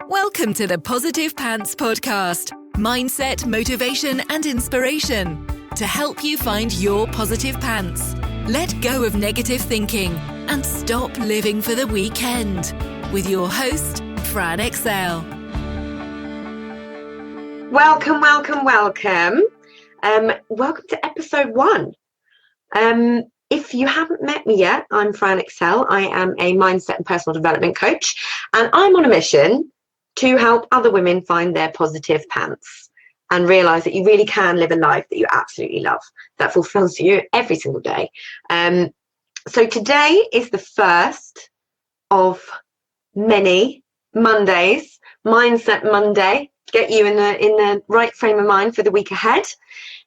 Welcome to the Positive Pants Podcast. Mindset, motivation and inspiration to help you find your positive pants. Let go of negative thinking and stop living for the weekend. With your host, Fran Excel. Welcome. Welcome to episode 1. If you haven't met me yet, I'm Fran Excel. I am a mindset and personal development coach, and I'm on a mission to help other women find their positive pants and realize that you really can live a life that you absolutely love, that fulfills you every single day. So today is the first of many Mondays, Mindset Monday, get you in the right frame of mind for the week ahead.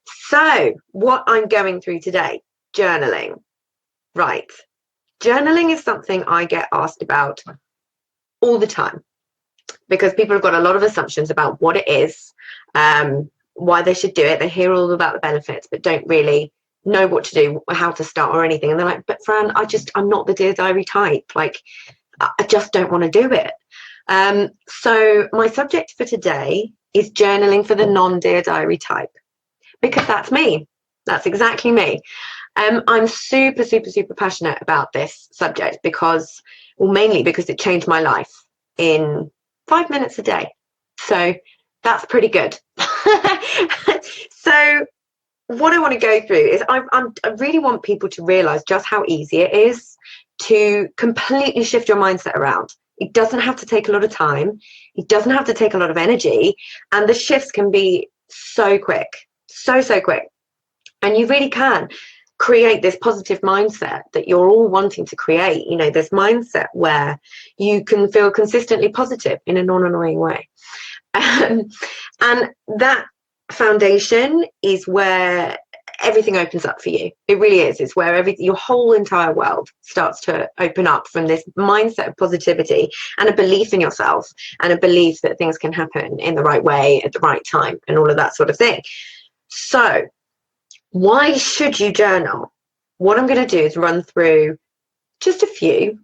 So what I'm going through today, journaling. Right. Journaling is something I get asked about all the time because people have got a lot of assumptions about what it is, why they should do it. They hear all about the benefits, but don't really know what to do, how to start or anything. And they're like, but Fran, I'm not the Dear Diary type. Like, I just don't want to do it. So my subject for today is journaling for the non-Dear Diary type, because that's me. That's exactly me. I'm super passionate about this subject mainly because it changed my life in 5 minutes a day. So that's pretty good. So what I want to go through is I really want people to realize just how easy it is to completely shift your mindset around. It doesn't have to take a lot of time. It doesn't have to take a lot of energy. And the shifts can be so quick, so quick. And you really can create this positive mindset that you're all wanting to create. You know, this mindset where you can feel consistently positive in a non-annoying way. And that foundation is where everything opens up for you. It really is. It's where your whole entire world starts to open up from this mindset of positivity and a belief in yourself and a belief that things can happen in the right way at the right time and all of that sort of thing. So why should you journal? What I'm going to do is run through just a few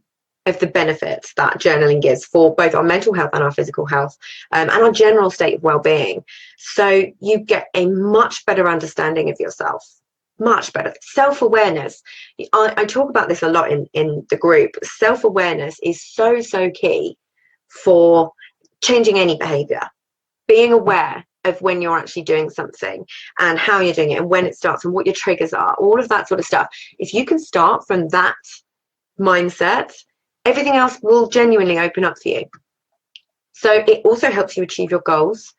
of the benefits that journaling gives for both our mental health and our physical health, and our general state of well-being. So you get a much better understanding of yourself, much better. Self-awareness. I talk about this a lot in the group. Self-awareness is so key for changing any behavior. Being aware of when you're actually doing something and how you're doing it and when it starts and what your triggers are, all of that sort of stuff. If you can start from that mindset, everything else will genuinely open up for you. So it also helps you achieve your goals.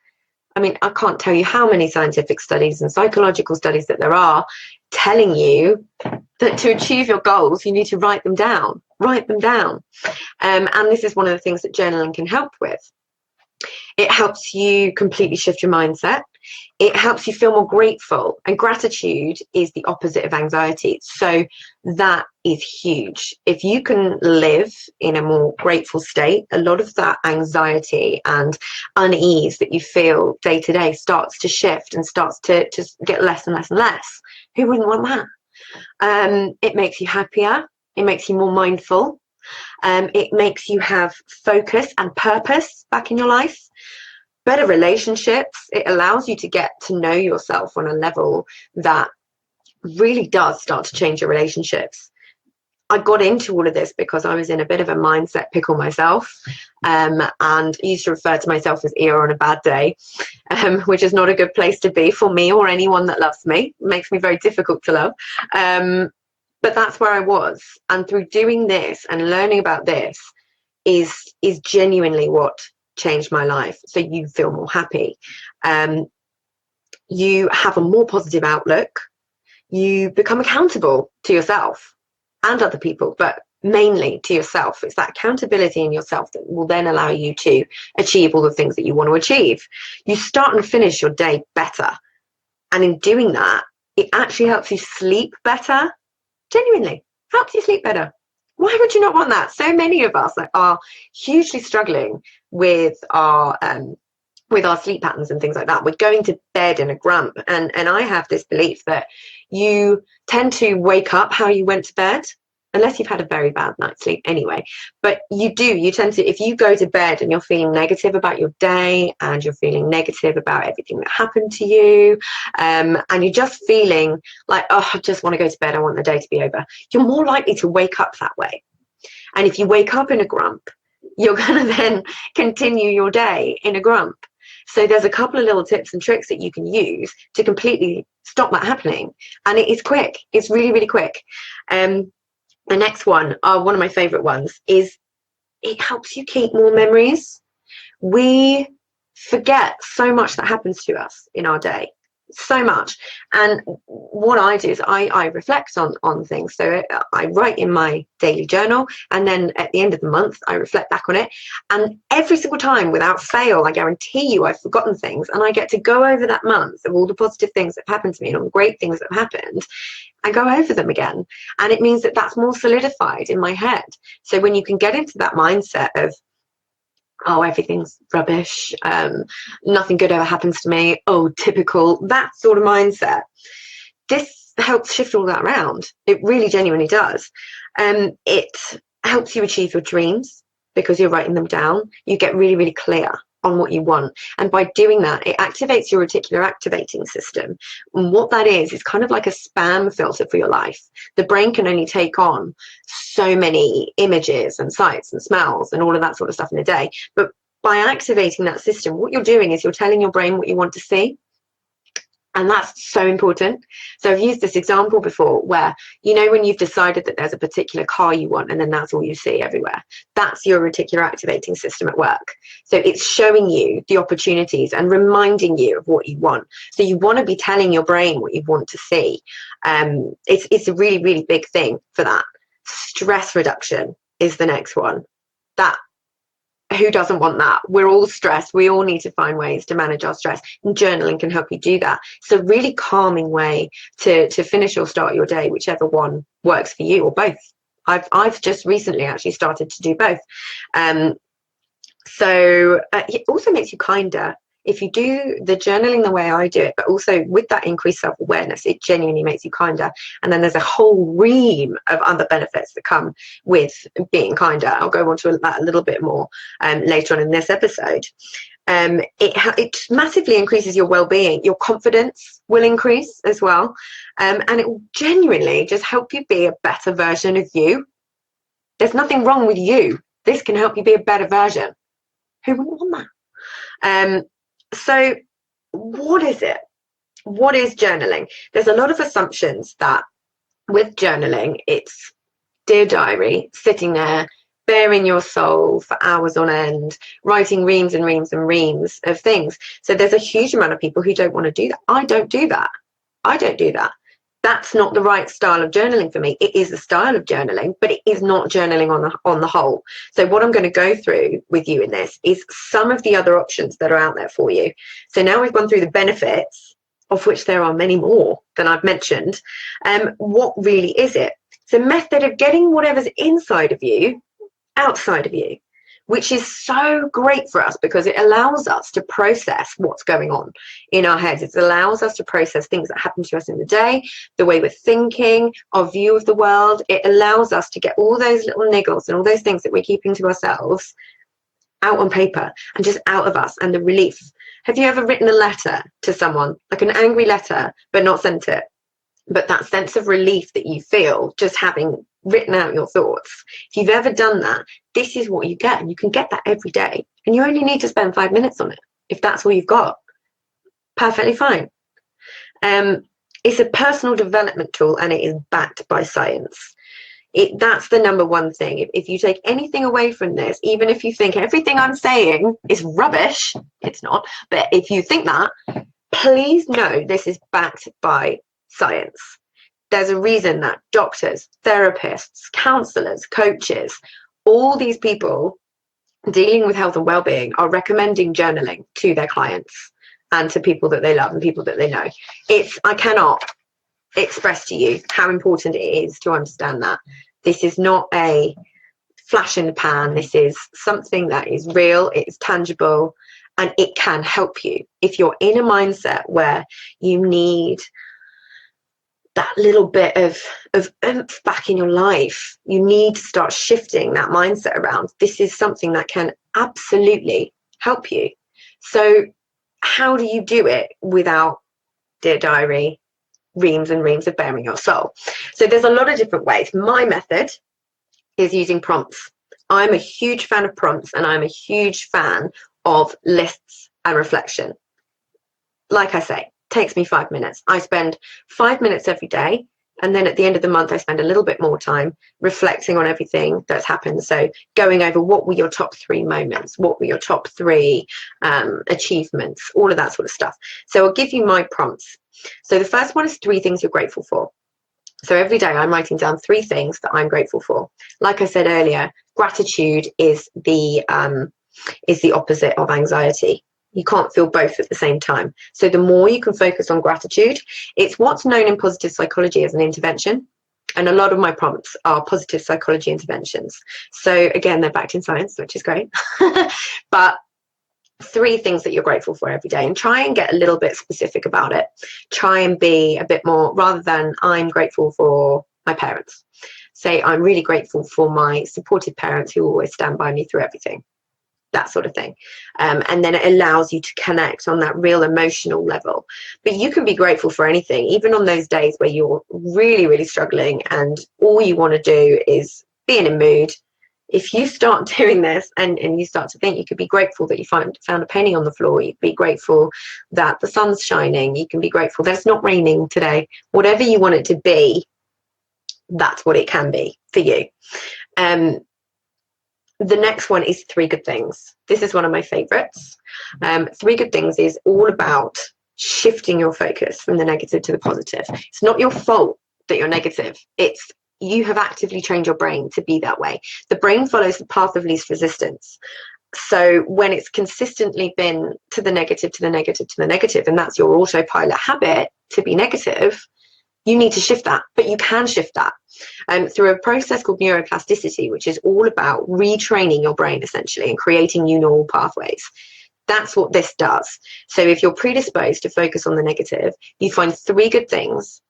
I mean, I can't tell you how many scientific studies and psychological studies that there are telling you that to achieve your goals, you need to write them down. And this is one of the things that journaling can help with. It helps you completely shift your mindset. It helps you feel more grateful, and gratitude is the opposite of anxiety. So that is huge. If you can live in a more grateful state, a lot of that anxiety and unease that you feel day to day starts to shift and starts to just get less and less. Who wouldn't want that? It makes you happier. It makes you more mindful. It makes you have focus and purpose back in your life. Better relationships. It allows you to get to know yourself on a level that really does start to change your relationships. I got into all of this because I was in a bit of a mindset pickle myself, and I used to refer to myself as Eeyore on a bad day, which is not a good place to be for me or anyone that loves me. It makes me very difficult to love. But that's where I was. And through doing this and learning about this is genuinely what changed my life. So you feel more happy. You have a more positive outlook. You become accountable to yourself and other people, but mainly to yourself. It's that accountability in yourself that will then allow you to achieve all the things that you want to achieve. You start and finish your day better. And in doing that, it actually helps you sleep better. Genuinely helps you sleep better. Why would you not want that? So many of us are hugely struggling with our sleep patterns and things like that. We're going to bed in a grump, and I have this belief that you tend to wake up how you went to bed. unless you've had a very bad night's sleep anyway. But you tend to, if you go to bed and you're feeling negative about your day, and you're feeling negative about everything that happened to you, and you're just feeling like, oh, I just want to go to bed, I want the day to be over, you're more likely to wake up that way. And if you wake up in a grump, you're going to then continue your day in a grump. So there's a couple of little tips and tricks that you can use to completely stop that happening. And it is quick. It's really, really quick. The next one, one of my favorite ones, is it helps you keep more memories. We forget so much that happens to us in our day, so much. And what I do is I reflect on things. So I write in my daily journal, and then at the end of the month I reflect back on it, and every single time without fail, I guarantee you I've forgotten things, and I get to go over that month of all the positive things that have happened to me and all the great things that have happened, and go over them again. And it means that that's more solidified in my head. So when you can get into that mindset of, oh, everything's rubbish, nothing good ever happens to me, oh, typical, that sort of mindset, this helps shift all that around. It really genuinely does. It helps you achieve your dreams because you're writing them down. You get really, really clear on what you want, and by doing that, it activates your reticular activating system. And what that is kind of like a spam filter for your life. The brain can only take on so many images and sights and smells and all of that sort of stuff in a day, but by activating that system, what you're doing is you're telling your brain what you want to see. And that's so important. So I've used this example before where, you know, when you've decided that there's a particular car you want, and then that's all you see everywhere, that's your reticular activating system at work. So it's showing you the opportunities and reminding you of what you want. So you want to be telling your brain what you want to see. It's a really, really big thing for that. Stress reduction is the next one. That, who doesn't want that? We're all stressed. We all need to find ways to manage our stress, and journaling can help you do that. It's a really calming way to finish or start your day, whichever one works for you, or both. I've just recently actually started to do both. So it also makes you kinder. If you do the journaling the way I do it, but also with that increased self-awareness, it genuinely makes you kinder. And then there's a whole ream of other benefits that come with being kinder. I'll go on to that a little bit more later on in this episode. It massively increases your well-being. Your confidence will increase as well. And it will genuinely just help you be a better version of you. There's nothing wrong with you. This can help you be a better version. Who wouldn't want that? So what is it? What is journaling? There's a lot of assumptions that with journaling, it's dear diary, sitting there, bearing your soul for hours on end, writing reams and reams and reams of things. So there's a huge amount of people who don't want to do that. I don't do that. That's not the right style of journaling for me. It is a style of journaling, but it is not journaling on the whole. So what I'm going to go through with you in this is some of the other options that are out there for you. So now we've gone through the benefits, of which there are many more than I've mentioned. What really is it? It's a method of getting whatever's inside of you outside of you, which is so great for us because it allows us to process what's going on in our heads. It allows us to process things that happen to us in the day, the way we're thinking, our view of the world. It allows us to get all those little niggles and all those things that we're keeping to ourselves out on paper and just out of us, and the relief. Have you ever written a letter to someone, like an angry letter, but not sent it? But that sense of relief that you feel just having written out your thoughts, if you've ever done that, this is what you get, and you can get that every day, and you only need to spend 5 minutes on it if that's all you've got. Perfectly fine. It's a personal development tool, and it is backed by science. That's the number one thing. If you take anything away from this, even if you think everything I'm saying is rubbish, it's not, but if you think that, please know this is backed by science. There's a reason that doctors, therapists, counselors, coaches, all these people dealing with health and well-being are recommending journaling to their clients and to people that they love and people that they know. I cannot express to you how important it is to understand that. This is not a flash in the pan. This is something that is real, it's tangible, and it can help you. If you're in a mindset where you need that little bit of oomph back in your life. You need to start shifting that mindset around. This is something that can absolutely help you. So how do you do it without, dear diary, reams and reams of bearing your soul? So there's a lot of different ways. My method is using prompts. I'm a huge fan of prompts, and I'm a huge fan of lists and reflection. Like I say, takes me 5 minutes. I spend 5 minutes every day, and then at the end of the month I spend a little bit more time reflecting on everything that's happened. So going over what were your top 3 moments, what were your top 3 achievements, all of that sort of stuff. So I'll give you my prompts. So the first one is 3 things you're grateful for. So every day I'm writing down 3 things that I'm grateful for. Like I said earlier, gratitude is the opposite of anxiety. You can't feel both at the same time. So the more you can focus on gratitude, it's what's known in positive psychology as an intervention. And a lot of my prompts are positive psychology interventions. So again, they're backed in science, which is great. But 3 things that you're grateful for every day, and try and get a little bit specific about it. Try and be a bit more, rather than I'm grateful for my parents, say I'm really grateful for my supportive parents who always stand by me through everything. That sort of thing. And then it allows you to connect on that real emotional level. But you can be grateful for anything, even on those days where you're really, really struggling and all you want to do is be in a mood. If you start doing this and you start to think, you could be grateful that you found a penny on the floor. You could be grateful that the sun's shining. You can be grateful that it's not raining today. Whatever you want it to be, that's what it can be for you. The next one is 3 good things. This is one of my favorites. 3 good things is all about shifting your focus from the negative to the positive. It's not your fault that you're negative. It's you have actively trained your brain to be that way. The brain follows the path of least resistance. So when it's consistently been to the negative, to the negative, to the negative, and that's your autopilot habit to be negative, you need to shift that. But you can shift that through a process called neuroplasticity, which is all about retraining your brain essentially and creating new neural pathways. That's what this does. So if you're predisposed to focus on the negative, you find 3 good things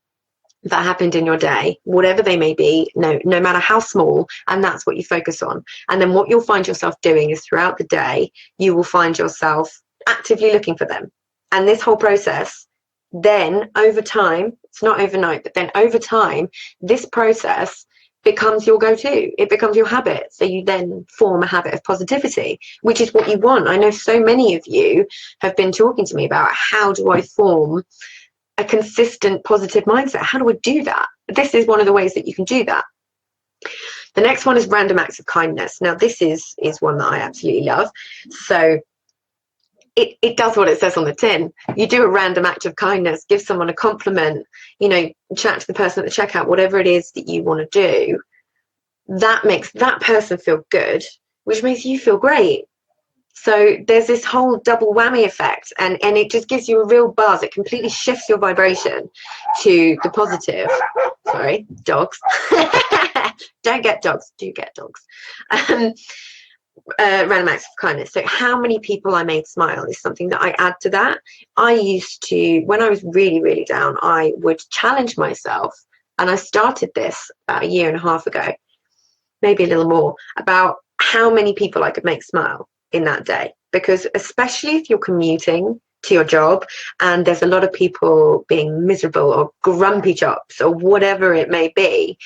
that happened in your day, whatever they may be, no matter how small, and that's what you focus on. And then what you'll find yourself doing is throughout the day, you will find yourself actively looking for them. And this whole process, then over time, it's not overnight, but then over time, this process becomes your go-to. It becomes your habit. So you then form a habit of positivity, which is what you want. I know so many of you have been talking to me about, how do I form a consistent positive mindset? How do I do that? This is one of the ways that you can do that. The next one is random acts of kindness. Now, this is one that I absolutely love. So it does what it says on the tin. You do a random act of kindness, give someone a compliment, chat to the person at the checkout, whatever it is that you want to do. That makes that person feel good, which makes you feel great. So there's this whole double whammy effect, and it just gives you a real buzz. It completely shifts your vibration to the positive. Sorry, dogs. Don't get dogs, do get dogs. Random acts of kindness. So how many people I made smile is something that I add to that. I used to, when I was really, really down, I would challenge myself, and I started this about 1.5 years ago, maybe a little more, about how many people I could make smile in that day. Because especially if you're commuting to your job and there's a lot of people being miserable or grumpy chops or whatever it may be,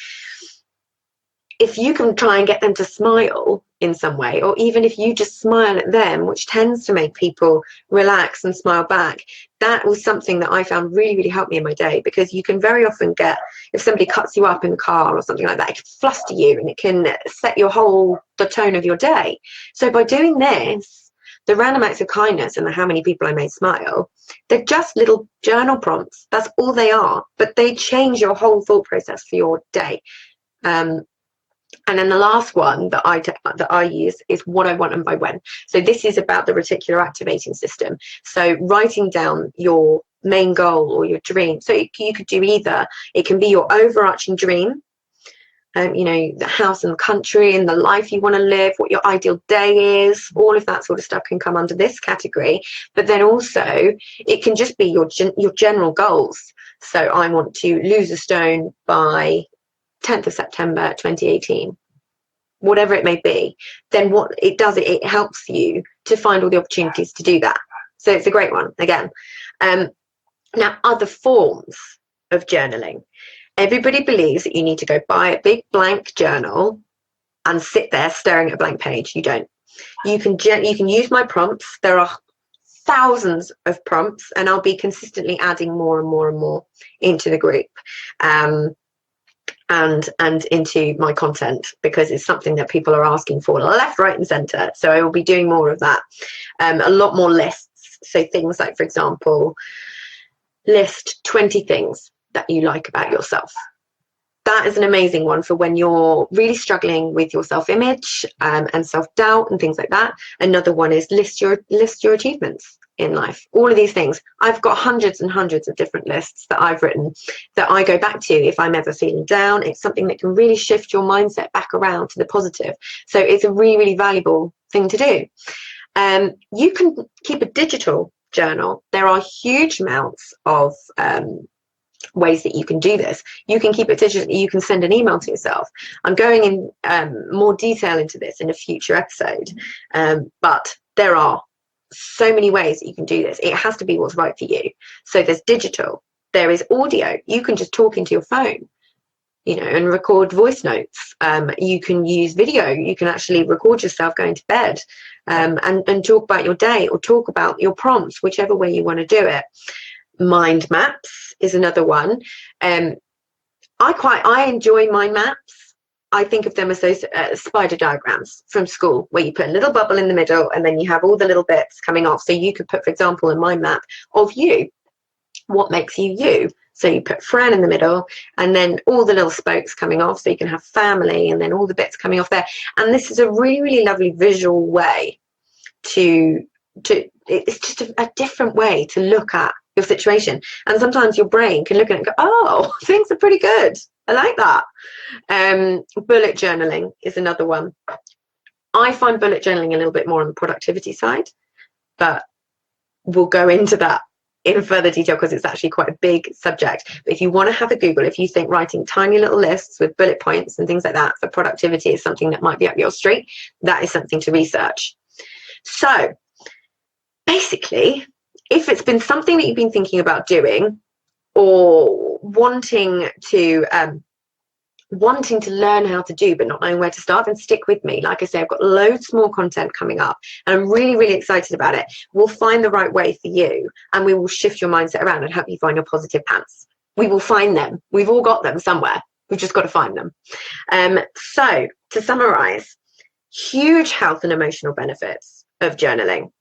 if you can try and get them to smile in some way, or even if you just smile at them, which tends to make people relax and smile back, that was something that I found really, really helped me in my day. Because you can very often get, if somebody cuts you up in the car or something like that, it can fluster you and it can set the tone of your day. So by doing this, the random acts of kindness and the how many people I made smile, they're just little journal prompts. That's all they are, but they change your whole thought process for your day. And then the last one that I use is what I want and by when. So this is about the reticular activating system. So writing down your main goal or your dream. So you could do either. It can be your overarching dream, the house and country and the life you want to live, what your ideal day is. All of that sort of stuff can come under this category. But then also it can just be your general goals. So I want to lose a stone by 10th of September 2018, whatever it may be. Then what it does, it helps you to find all the opportunities to do that. So it's a great one again. Now, other forms of journaling. Everybody believes that you need to go buy a big blank journal and sit there staring at a blank page. You don't. You can use my prompts. There are thousands of prompts, and I'll be consistently adding more and more and more into the group and into my content, because it's something that people are asking for left, right, and center. So I will be doing more of that. A lot more lists. So things like, for example, list 20 things that you like about yourself. That is an amazing one for when you're really struggling with your self-image and self-doubt and things like that. Another one is list your achievements in life. All of these things. I've got hundreds and hundreds of different lists that I've written that I go back to if I'm ever feeling down. It's something that can really shift your mindset back around to the positive. So it's a really, really valuable thing to do. You can keep a digital journal. There are huge amounts of ways that you can do this. You can keep it digital. You can send an email to yourself. I'm going in more detail into this in a future episode, but there are so many ways that you can do this. It has to be what's right for you. So there's digital, there is audio. You can just talk into your phone, and record voice notes. You can use video. You can actually record yourself going to bed and talk about your day, or talk about your prompts, whichever way you want to do it. Mind maps is another one. I enjoy mind maps. I think of them as those spider diagrams from school, where you put a little bubble in the middle and then you have all the little bits coming off. So you could put, for example, a mind map of you. What makes you you? So you put Fran in the middle and then all the little spokes coming off. So you can have family and then all the bits coming off there. And this is a really, really lovely visual way to it's just a different way to look at your situation. And sometimes your brain can look at it and go, oh, things are pretty good. I like that. Bullet journaling is another one. I find bullet journaling a little bit more on the productivity side, but we'll go into that in further detail because it's actually quite a big subject. But if you want to have a Google, if you think writing tiny little lists with bullet points and things like that for productivity is something that might be up your street, that is something to research. So basically, if it's been something that you've been thinking about doing, or wanting to learn how to do but not knowing where to start, then stick with me. Like I say, I've got loads more content coming up and I'm really, really excited about it. We'll find the right way for you and we will shift your mindset around and help you find your positive pants. We will find them. We've all got them somewhere. We've just got to find them. So to summarize, huge health and emotional benefits of journaling.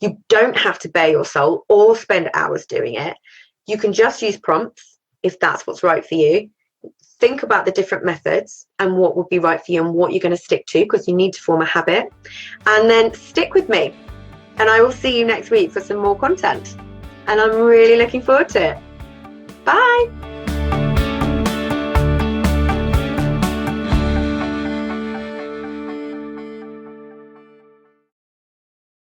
You don't have to bare your soul or spend hours doing it. You can just use prompts if that's what's right for you. Think about the different methods and what would be right for you and what you're going to stick to, because you need to form a habit. And then stick with me. And I will see you next week for some more content. And I'm really looking forward to it. Bye.